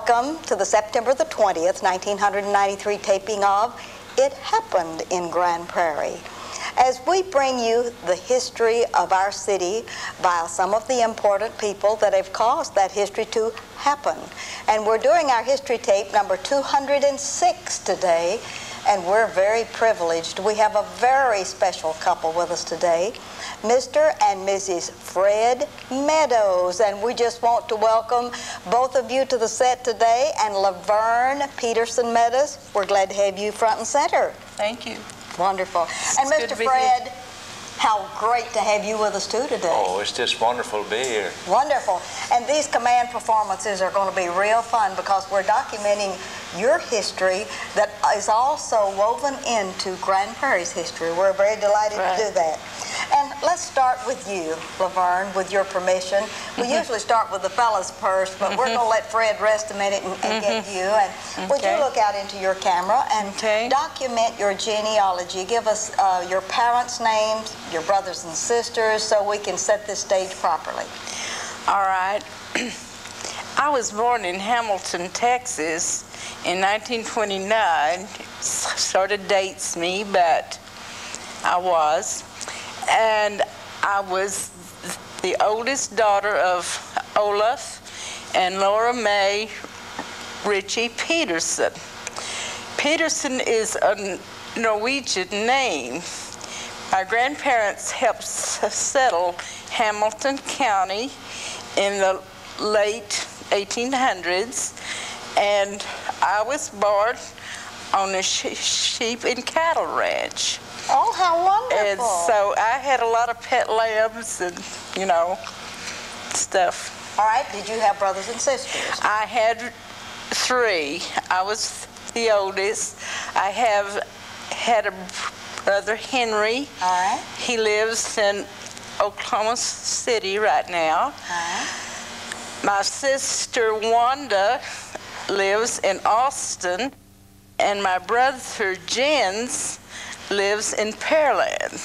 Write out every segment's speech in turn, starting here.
Welcome to the September the 20th, 1993 taping of It Happened in Grand Prairie, as we bring you the history of our city by some of the important people that have caused that history to happen. And we're doing our history tape number 206 today, and we're very privileged. We have a very special couple with us today, Mr. and Mrs. Fred Meadows, and we just want to welcome both of you to the set today. And Laverne Peterson Meadows, we're glad to have you front and center. Thank you. Wonderful. And Mr. Fred, how great to have you with us too today. Oh, it's just wonderful to be here. Wonderful. And these command performances are going to be real fun because we're documenting your history that is also woven into Grand Prairie's history. We're very delighted to do that. And let's start with you, Laverne, with your permission. We usually start with the fellas first, but we're going to let Fred rest a minute and get you. And would you look out into your camera and document your genealogy? Give us your parents' names, your brothers and sisters, so we can set this stage properly. All right. I was born in Hamilton, Texas in 1929. Sort of dates me, but I was. And I was the oldest daughter of Olaf and Laura Mae Ritchie Peterson. Peterson is a Norwegian name. My grandparents helped settle Hamilton County in the late 1800s, and I was born on a sheep and cattle ranch. Oh, how wonderful. And so I had a lot of pet lambs and, you know, stuff. All right. Did you have brothers and sisters? I had three. I was the oldest. I have had a brother, Henry. All right. He lives in Oklahoma City right now. All right. My sister, Wanda, lives in Austin. And my brother, Jens, lives in Pearland.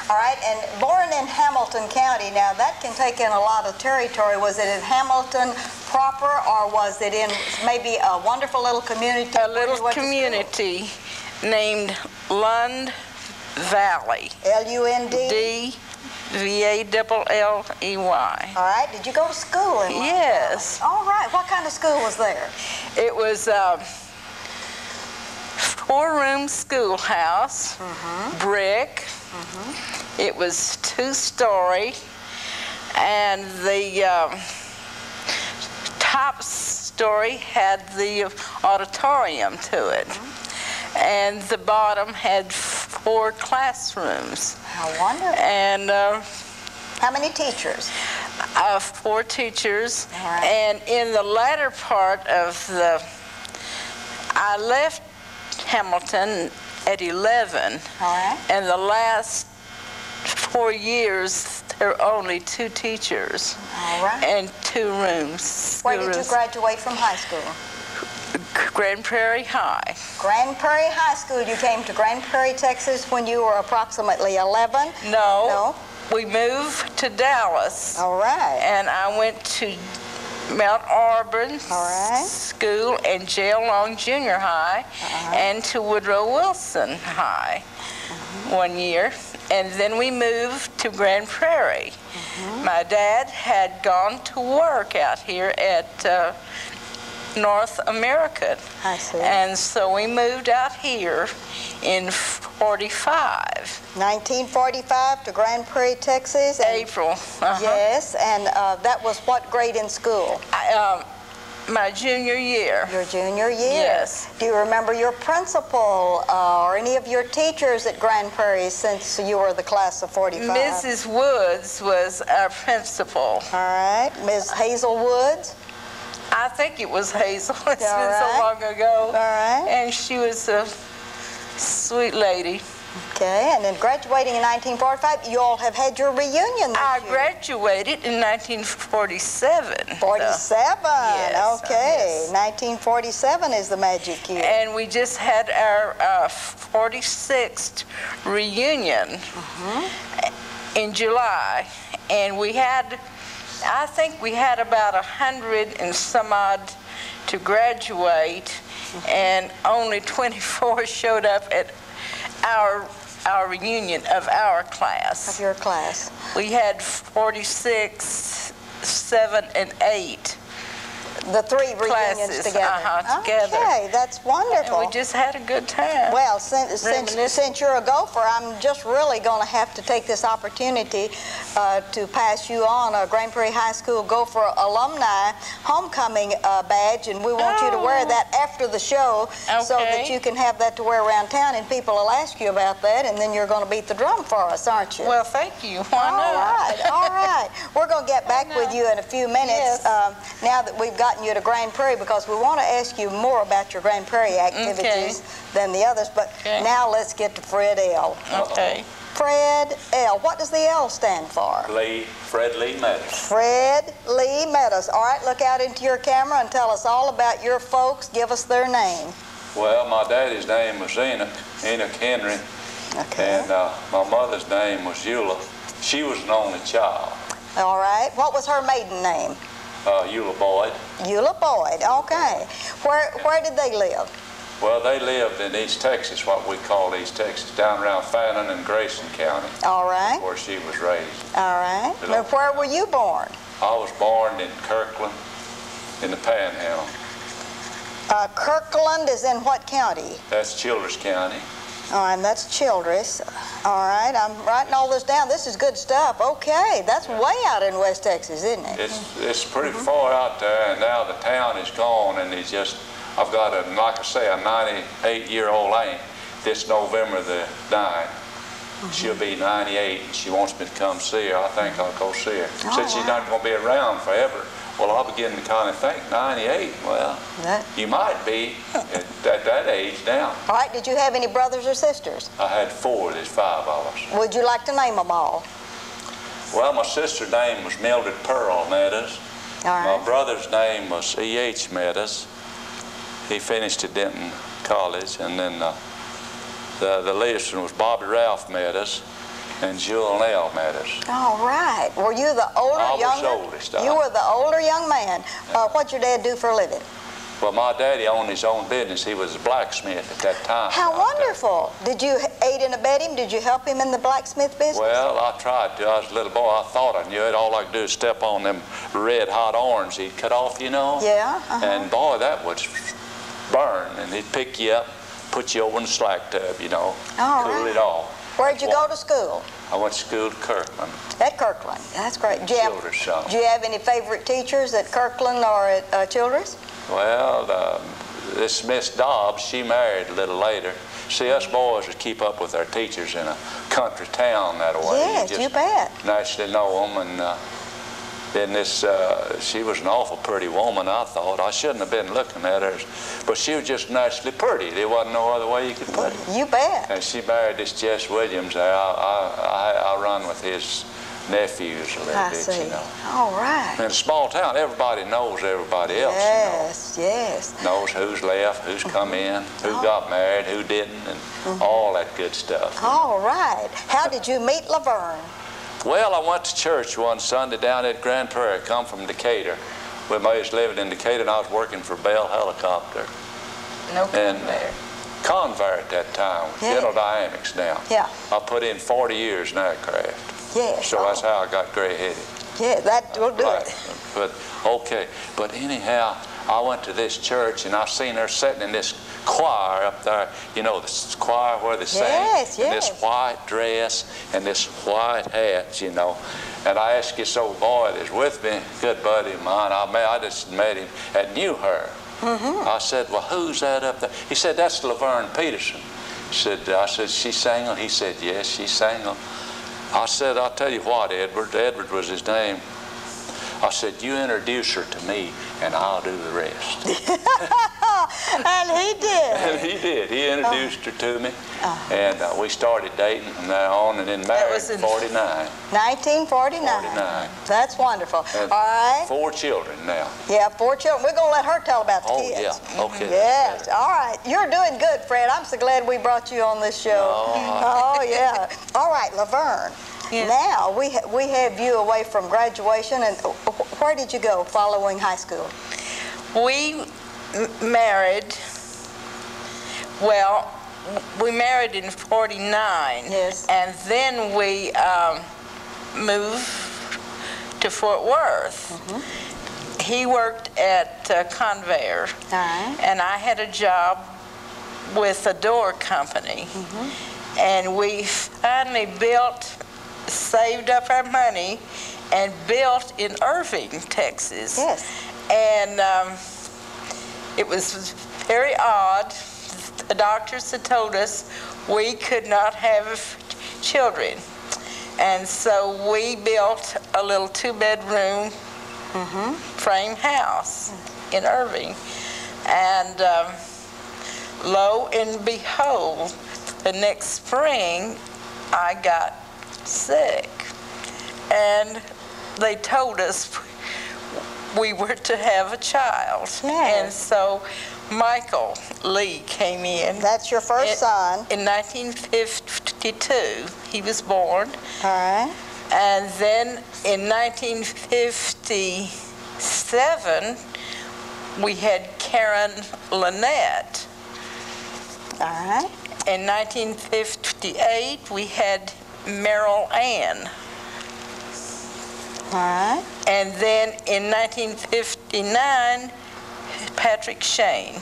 All right, and born in Hamilton County, now that can take in a lot of territory. Was it in Hamilton proper, or was it in maybe a wonderful little community? A little community named Lund Valley. L-U-N-D? D-V-A-L-L-E-Y. All right, did you go to school in Lund Yes. Valley? All right, what kind of school was there? It was four-room schoolhouse, brick. It was two-story, and the top story had the auditorium to it, and the bottom had four classrooms. How wonderful. And how many teachers? Four teachers. All right. And in the latter part of I left Hamilton at 11. All right. And the last 4 years, there were only two teachers. All right. And two rooms. Where did you graduate from high school? Grand Prairie High. Grand Prairie High School. You came to Grand Prairie, Texas when you were approximately 11? No. We moved to Dallas. All right. And I went to Mount Auburn School and Jail Long Junior High and to Woodrow Wilson High 1 year. And then we moved to Grand Prairie. My dad had gone to work out here at North American. I see. And so we moved out here in 45. 1945 to Grand Prairie, Texas. April. Yes, and that was what grade in school? My junior year. Your junior year? Yes. Do you remember your principal or any of your teachers at Grand Prairie since you were the class of 45? Mrs. Woods was our principal. All right. Ms. Hazel Woods? I think it was Hazel. It's been right. so long ago. All right. And she was a sweet lady. Okay, and then graduating in 1945, you all have had your reunion this I year. graduated in 1947. 47, Yes, okay. yes. 1947 is the magic year. And we just had our 46th reunion in July. And we had, I think we had about 100 and some odd to graduate, and only 24 showed up at our reunion of our class. Of your class. We had 46, 7, and 8. The 3 reunions classes, together. together. Okay, that's wonderful. And we just had a good time. Well, since you're a gopher, I'm just really going to have to take this opportunity to pass you on a Grand Prairie High School Gopher Alumni Homecoming badge, and we want you to wear that after the show so that you can have that to wear around town, and people will ask you about that, and then you're going to beat the drum for us, aren't you? Well, thank you. Why not? All right. We're going to get back with you in a few minutes now that we've gotten you to Grand Prairie, because we want to ask you more about your Grand Prairie activities than the others. But now let's get to Fred L. Okay. Fred L. What does the L stand for? Fred Lee Meadows. Fred Lee Meadows. All right, look out into your camera and tell us all about your folks. Give us their name. Well, my daddy's name was Enoch Henry. Okay. And my mother's name was Eula. She was an only child. All right. What was her maiden name? Eula Boyd. Eula Boyd. Okay. Where did they live? Well, they lived in East Texas, what we call East Texas, down around Fannin and Grayson County. All right. Where she was raised. All right. Now, where were you born? I was born in Kirkland, in the Panhandle. Kirkland is in what county? That's Childress County. All right, and that's Childress. All right, I'm writing all this down. This is good stuff. Okay, that's way out in West Texas, isn't it? It's pretty far out there, and now the town is gone, and it's just, I've got a, like I say, a 98-year-old aunt this November the 9th. She'll be 98, and she wants me to come see her. I think I'll go see her. Since she's not going to be around forever. Well, I'll begin to kind of think, 98, well, you might be at that age now. All right, did you have any brothers or sisters? I had 4, there's 5 of us. Would you like to name them all? Well, my sister's name was Mildred Pearl Meadows. All right. My brother's name was E.H. Meadows. He finished at Denton College, and then the latest one was Bobby Ralph Meadows and Jewel Nell Meadows. All right. Were you the older, younger? I was oldest. You were the older young man. What'd your dad do for a living? Well, my daddy owned his own business. He was a blacksmith at that time. How wonderful. Did you aid and abet him? Did you help him in the blacksmith business? Well, I tried to. I was a little boy. I thought I knew it. All I could do is step on them red hot orange he'd cut off, you know? Yeah. And boy, that would burn. And he'd pick you up, put you over in the slack tub, you know, cool it off. Where'd you go to school? I went to school to Kirkland. At Kirkland. That's great. Do Childress. you have any favorite teachers at Kirkland or at Childress? Well, this Miss Dobbs, she married a little later. See, us boys would keep up with our teachers in a country town that way. Yes, you bet. Naturally know them, and then this, she was an awful pretty woman, I thought. I shouldn't have been looking at her, but she was just naturally pretty. There wasn't no other way you could put it. You bet. And she married this Jess Williams there. I run with his nephews a little bit, you know. All right. In a small town, everybody knows everybody else, yes, you know. Yes. Knows who's left, who's come in, who got married, who didn't, and all that good stuff. All right. How did you meet Laverne? Well, I went to church one Sunday down at Grand Prairie. I come from Decatur. We was living in Decatur, and I was working for Bell Helicopter. No and there. Convair at that time, General Dynamics now. Yeah. I put in 40 years in aircraft. Yes. So that's how I got gray-headed. Yeah, that will do Right. it. But, okay. But anyhow, I went to this church, and I seen her sitting in this choir up there. You know, this choir where they sing. Yes, in this white dress and this white hat, you know. And I asked this old boy that's with me, good buddy of mine, I just met him and knew her. I said, well, who's that up there? He said, that's Laverne Peterson. I said, she's single? He said, yes, she's single. I said, I'll tell you what, Edward. Edward was his name. I said, you introduce her to me, and I'll do the rest. And he did. And he did. He introduced her to me, and we started dating from there on, and then married in 49. 1949. That's wonderful. And all right. 4 children now. Yeah, 4 children. We're going to let her tell about the kids. Yeah. Okay. Yes. All right. You're doing good, Fred. I'm so glad we brought you on this show. Oh, yeah. All right, Laverne. Yes. Now, we have you away from graduation, and where did you go following high school? We married. Well, we married in '49. Yes. And then we moved to Fort Worth. He worked at Convair. All right. And I had a job with a door company. And we finally saved up our money and built in Irving, Texas. Yes. And it was very odd. The doctors had told us we could not have children. And so we built a little 2-bedroom frame house in Irving. And lo and behold, the next spring, I got sick. And they told us we were to have a child. Yes. And so Michael Lee came in. That's your first son. In 1952, he was born. All right. And then in 1957, we had Karen Lynette. All right. In 1958, we had Merrill Ann. All right. And then in 1959, Patrick Shane.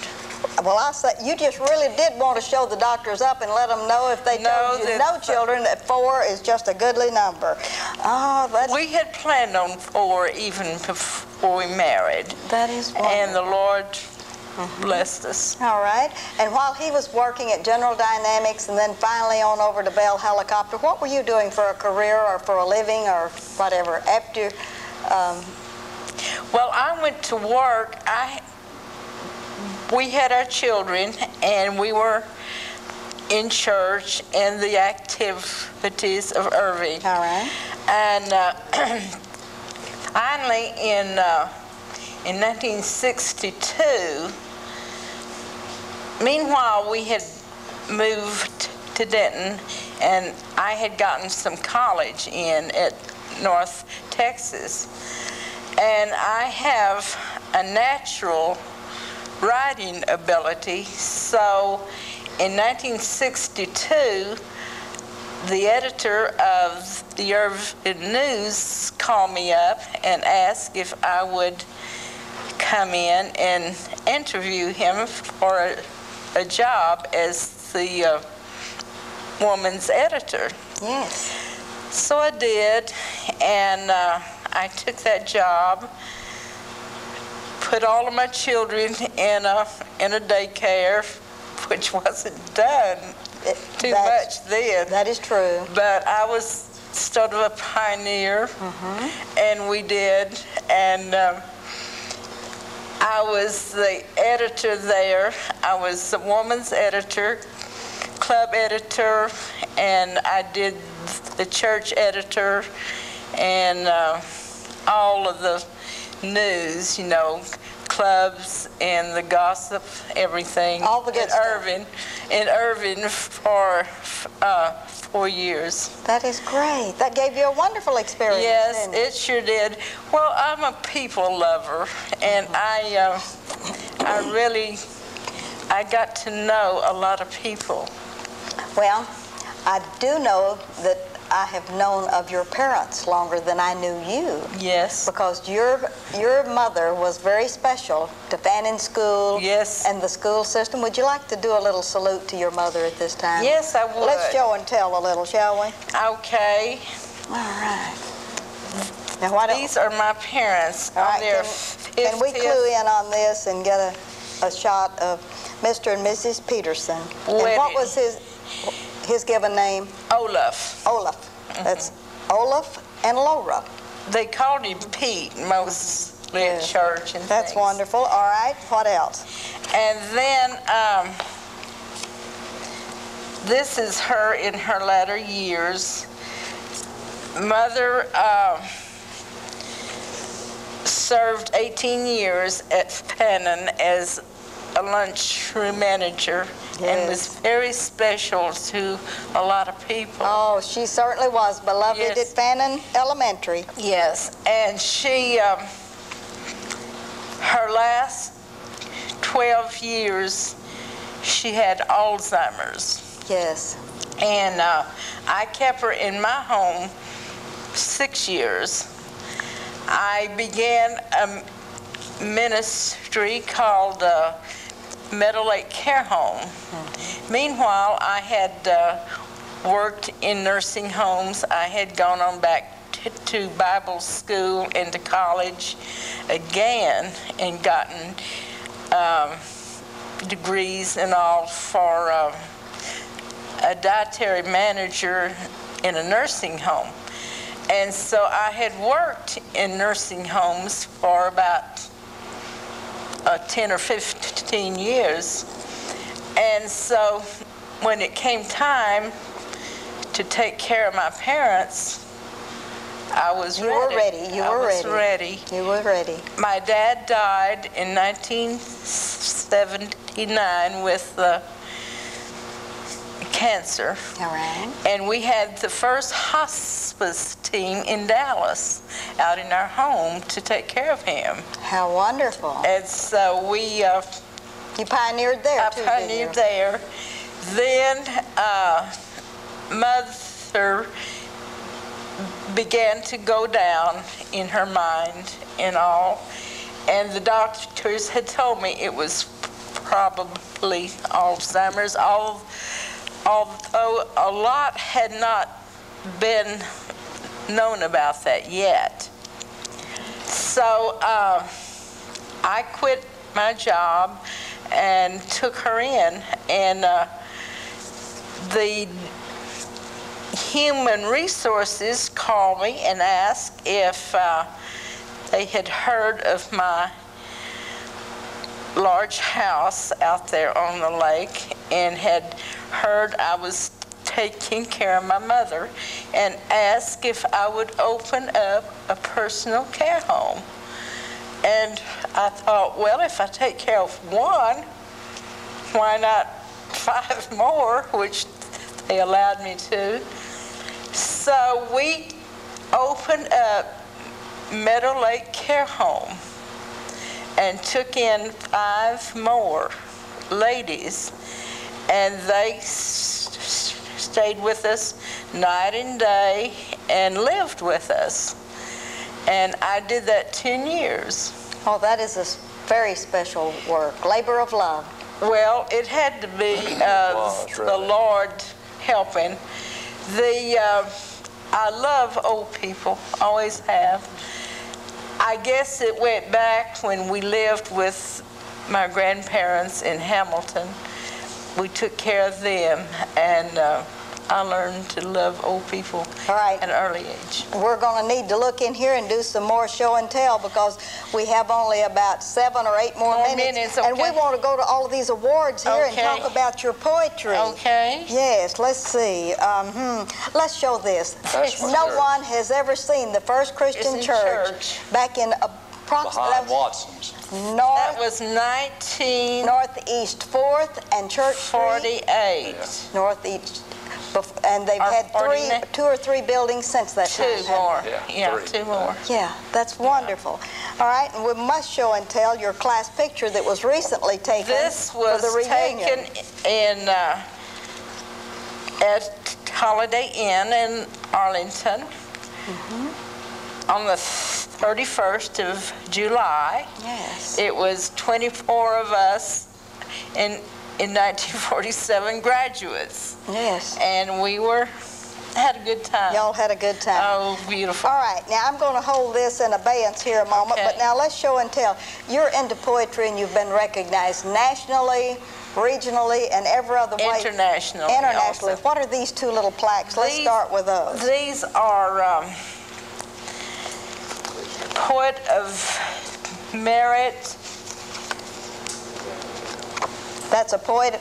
Well, I say you just really did want to show the doctors up and let them know if they told you no children, that 4 is just a goodly number. Oh, we had planned on 4 even before we married. That is wonderful. And the Lord blessed us. All right. And while he was working at General Dynamics and then finally on over to Bell Helicopter, what were you doing for a career or for a living or whatever after? Well, I went to work. We had our children, and we were in church and the activities of Irving. All right. And finally, in 1962, meanwhile, we had moved to Denton, and I had gotten some college in at North Texas. And I have a natural writing ability, so in 1962, the editor of the Irving News called me up and asked if I would come in and interview him for a job as the woman's editor. Yes. So I did, and I took that job, put all of my children in a daycare, which wasn't done too much then. That is true. But I was sort of a pioneer, and we did. And I was the editor there. I was the woman's editor, club editor, and I did the church editor, and all of the news, you know, clubs and the gossip, everything. All the good stuff. In Irving for 4 years. That is great. That gave you a wonderful experience. Yes, didn't it? it sure did. Well, I'm a people lover, and I got to know a lot of people. Well, I do know that I have known of your parents longer than I knew you. Yes. Because your mother was very special to Fannin School. Yes. And the school system. Would you like to do a little salute to your mother at this time? Yes, I would. Let's show and tell a little, shall we? Okay. All right. Now, These are my parents. All right, On their can we 50th clue in on this and get a shot of Mr. and Mrs. Peterson? wedding. And what was his given name? Olaf. Olaf. That's Olaf and Laura. They called him Pete mostly at church and That's things. wonderful. All right. What else? And then this is her in her latter years. Mother served 18 years at Fannin as a lunchroom manager, and was very special to a lot of people. Oh, she certainly was beloved Yes. at Fannin Elementary. Yes, and she, her last 12 years, she had Alzheimer's. Yes. And I kept her in my home 6 years. I began a ministry called Meadow Lake Care Home. Meanwhile, I had worked in nursing homes. I had gone on back to Bible school and to college again and gotten degrees and all for a dietary manager in a nursing home. And so I had worked in nursing homes for about 10 or 15 years. And so when it came time to take care of my parents, I was ready. You were ready. You were ready. You were ready. My dad died in 1979 with cancer. All right. And we had the first hospice team in Dallas out in our home to take care of him. How wonderful. And so we... you pioneered there, too, I pioneered there. Then Mother began to go down in her mind and all. And the doctors had told me it was probably Alzheimer's, although a lot had not been known about that yet. So I quit my job and took her in, and the human resources called me and asked if they had heard of my large house out there on the lake and had heard I was taking care of my mother, and asked if I would open up a personal care home. And I thought, well, if I take care of one, why not 5 more, which they allowed me to. So we opened up Meadow Lake Care Home and took in 5 more ladies, and they stayed with us night and day and lived with us. And I did that 10 years. Oh, that is a very special work, labor of love. Well, it had to be the Lord helping. I love old people, always have. I guess it went back when we lived with my grandparents in Hamilton. We took care of them, and I learned to love old people at an early age. We're going to need to look in here and do some more show and tell, because we have only about 7 or 8 more minutes. Okay. And we want to go to all of these awards here and talk about your poetry. Okay. Yes, let's see. Let's show this. No one has ever seen the first Christian church back in approximately... Behind Watson's. That was 19... Northeast 4th and Church 48. Northeast. And they've had 2 or 3 buildings since that time. 2 more. Yeah, 2 more. Yeah, that's wonderful. All right, and we must show and tell your class picture that was recently taken. This for was the reunion. taken in at Holiday Inn in Arlington on the 31st of July. Yes. It was 24 of us in 1947 graduates. Yes. And we had a good time. Y'all had a good time. Oh, beautiful. All right, now I'm going to hold this in abeyance here a moment, but now let's show and tell. You're into poetry and you've been recognized nationally, regionally, and every other way. Internationally. Internationally. Also. What are these 2 little plaques? Let's start with those. These are Poet of Merit. That's a poet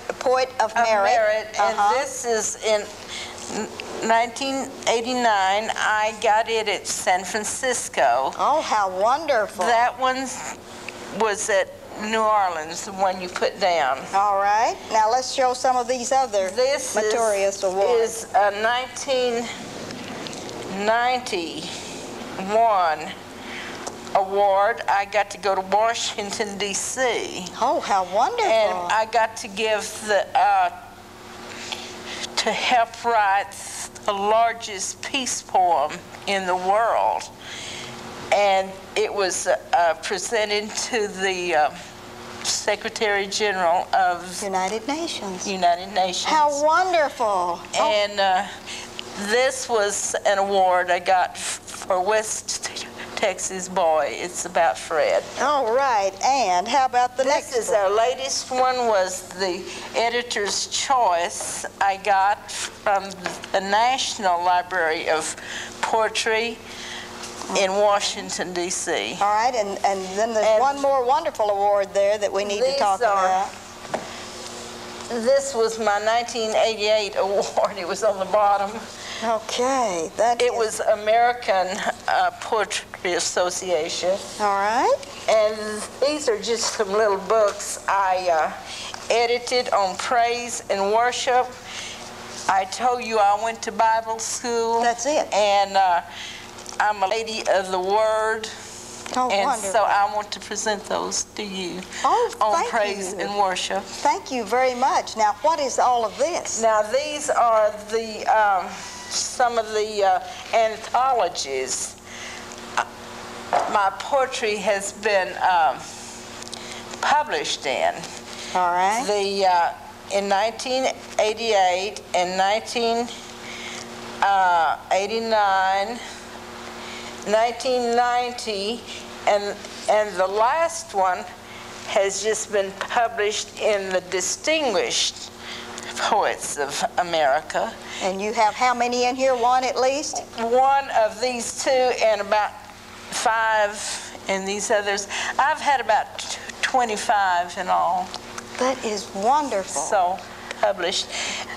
of merit. And this is in 1989. I got it at San Francisco. Oh, how wonderful. That one was at New Orleans, the one you put down. All right. Now let's show some of these other meritorious awards. This is a 1991 award, I got to go to Washington, D.C. Oh, how wonderful. And I got to give to help write the largest peace poem in the world. And it was presented to the Secretary General of United Nations. How wonderful. And this was an award I got for West Texas Boy. It's about Fred. All right, and how about the next This is one? our latest one, was the Editor's Choice I got from the National Library of Poetry in Washington, D.C. All right, and then there's one more wonderful award there that we need to talk about. This was my 1988 award. It was on the bottom. Okay. It was American Poetry Association. All right. And these are just some little books I edited on praise and worship. I told you I went to Bible school. That's it. And I'm a lady of the Word. Oh, and wonderful. so I want to present those to you on praise and worship. Thank you very much. Now, what is all of this? Now, these are the some of the anthologies my poetry has been published in. All right. In 1988 and 1989, 1990, and the last one has just been published in the Distinguished Poets of America. And you have how many in here? One at least? One of these two and about 5 in these others. I've had about 25 in all. That is wonderful. So published.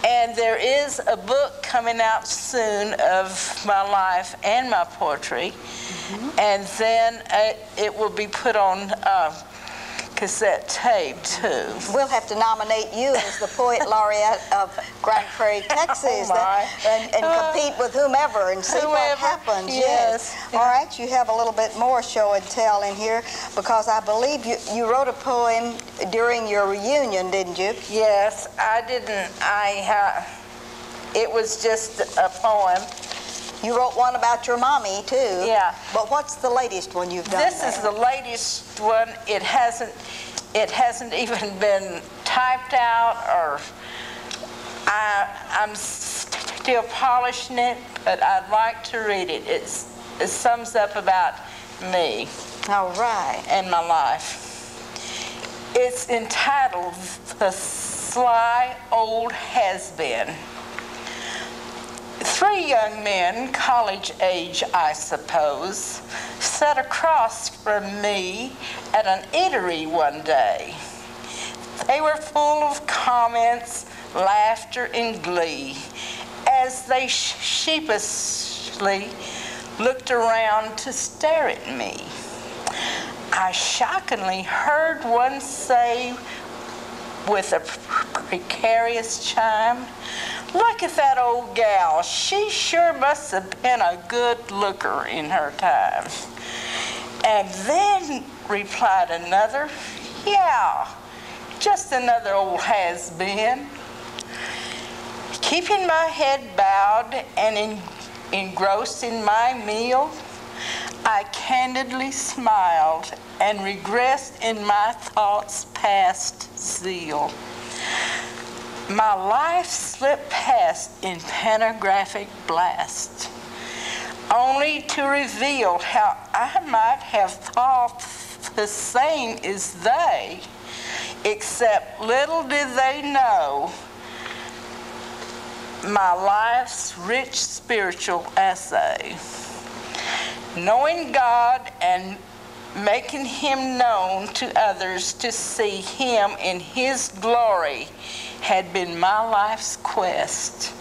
And there is a book coming out soon of my life and my poetry. Mm-hmm. And then it will be put on cassette tape too. We'll have to nominate you as the Poet Laureate of Grand Prairie, Texas, and compete with whomever and see what happens. Yes. All right, you have a little bit more show and tell in here, because I believe you wrote a poem during your reunion, didn't you? Yes, I didn't. It was just a poem. You wrote one about your mommy too. Yeah. But what's the latest one you've done? This is the latest one. It hasn't even been typed out, or I'm still polishing it, but I'd like to read it. It sums up about me. All right. And my life. It's entitled "The Sly Old Has-Been." 3 young men, college age I suppose, sat across from me at an eatery one day. They were full of comments, laughter, and glee as they sheepishly looked around to stare at me. I shockingly heard one say with a precarious chime, "Look at that old gal. She sure must have been a good looker in her time." And then replied another, "Yeah, just another old has-been." Keeping my head bowed and engrossed in my meal, I candidly smiled and regressed in my thoughts past zeal. My life slipped past in panographic blast, only to reveal how I might have thought the same as they, except little did they know my life's rich spiritual essay. Knowing God and making Him known to others to see Him in His glory had been my life's quest.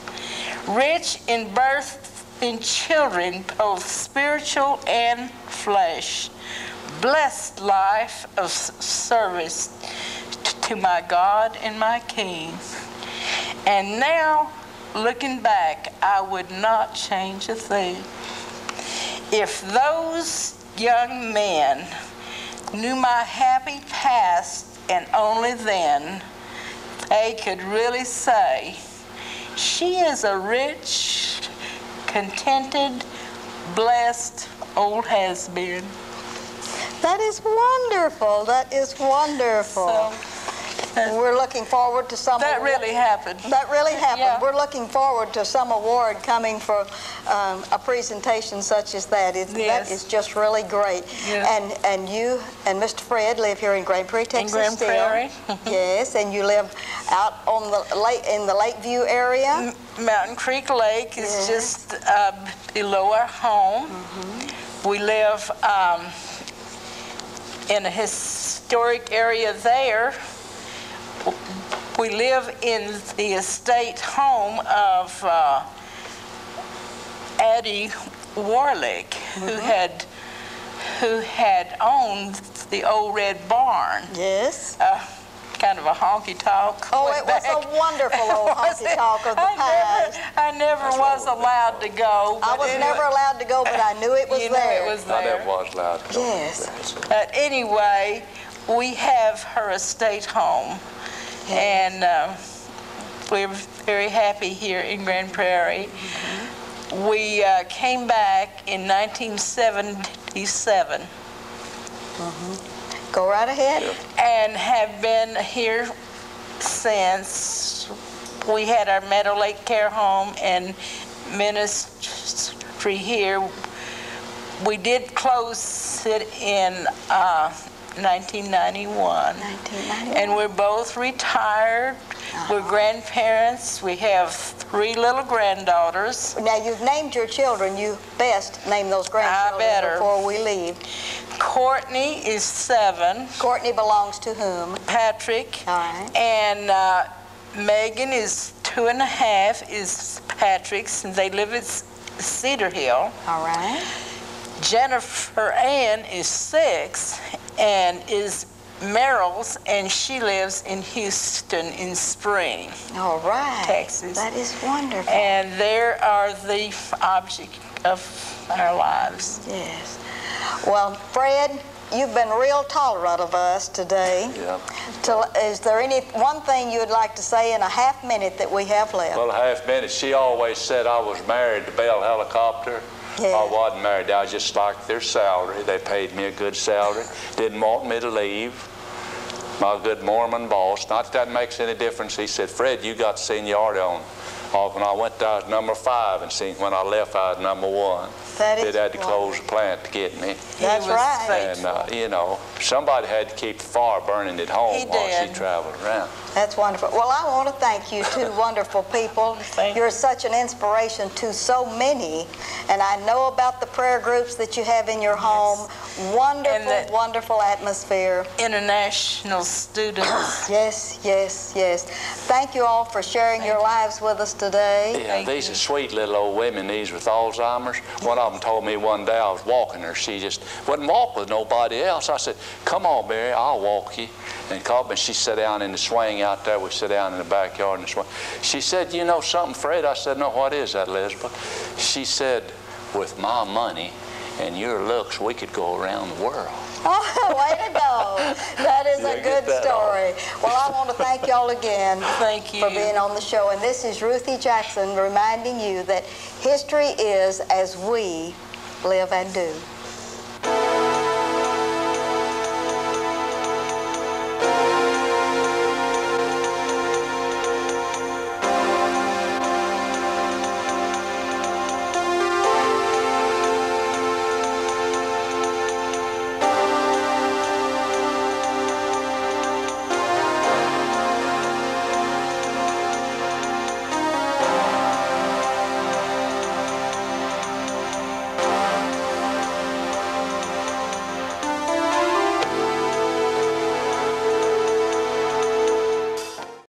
Rich in birth in children, both spiritual and flesh. Blessed life of service to my God and my King. And now, looking back, I would not change a thing. If those young men knew my happy past, and only then they could really say, she is a rich, contented, blessed old has-been. That is wonderful. That is wonderful. So, we're looking forward to some. that really happened. That really happened. Yeah. We're looking forward to some award coming for a presentation such as that. Yes. That is just really great. Yes. And you and Mr. Fred live here in Grand Prairie, Texas. In Grand Prairie. Yes, and you live out on the in the Lakeview area. Mountain Creek Lake is just below our home. We live in a historic area there. We live in the estate home of Addie Warlick, who had owned the old red barn. Yes. Kind of a honky-tonk. Oh, it was a wonderful old honky-tonk of the past. I never was allowed to go. I was never allowed to go, but I knew it was You there. knew it was I there. never was allowed to go. Yes. But anyway, we have her estate home, and we're very happy here in Grand Prairie. We came back in 1977. Go right ahead. And have been here since. We had our Meadow Lake Care Home and ministry here. We did close it in 1991. And we're both retired. We're grandparents. We have 3 little granddaughters. Now, you've named your children. You best name those grandchildren before we leave. Courtney is 7. Courtney belongs to whom? Patrick. All right. And Megan is 2.5, is Patrick's, and they live at Cedar Hill. All right. Jennifer Ann is 6 and is Merrill's, and she lives in Houston in Spring. All right. Texas. That is wonderful. And there are the object of our lives. Yes. Well, Fred, you've been real tolerant of us today. Yeah. Is there any one thing you would like to say in a half minute that we have left? Well, a half minute. She always said I was married to Bell Helicopter. Yeah. I wasn't married. I just liked their salary. They paid me a good salary. Didn't want me to leave. My good Mormon boss, not that makes any difference. He said, Fred, you got seniority on. When I went there, I was number 5, and when I left, I was number 1. That is They'd had to close the plant to get me. That's right. And, you know, somebody had to keep the fire burning at home while she traveled around. That's wonderful. Well, I want to thank you, 2 wonderful people. You're such an inspiration to so many. And I know about the prayer groups that you have in your home. Wonderful, wonderful atmosphere. International students. Yes, yes, yes. Thank you all for sharing your lives with us today. Yeah, these are sweet little old women, these with Alzheimer's. One of them told me one day I was walking her. She just wouldn't walk with nobody else. I said, come on, Mary, I'll walk you. And called me, and she sat down in the swing out there. We sit down in the backyard in the swing. She said, you know something, Fred? I said, no, what is that, Elizabeth? She said, with my money and your looks, we could go around the world. Oh, way to go. That is a good story. Well, I want to thank y'all again for being on the show. And this is Ruthie Jackson reminding you that history is as we live and do.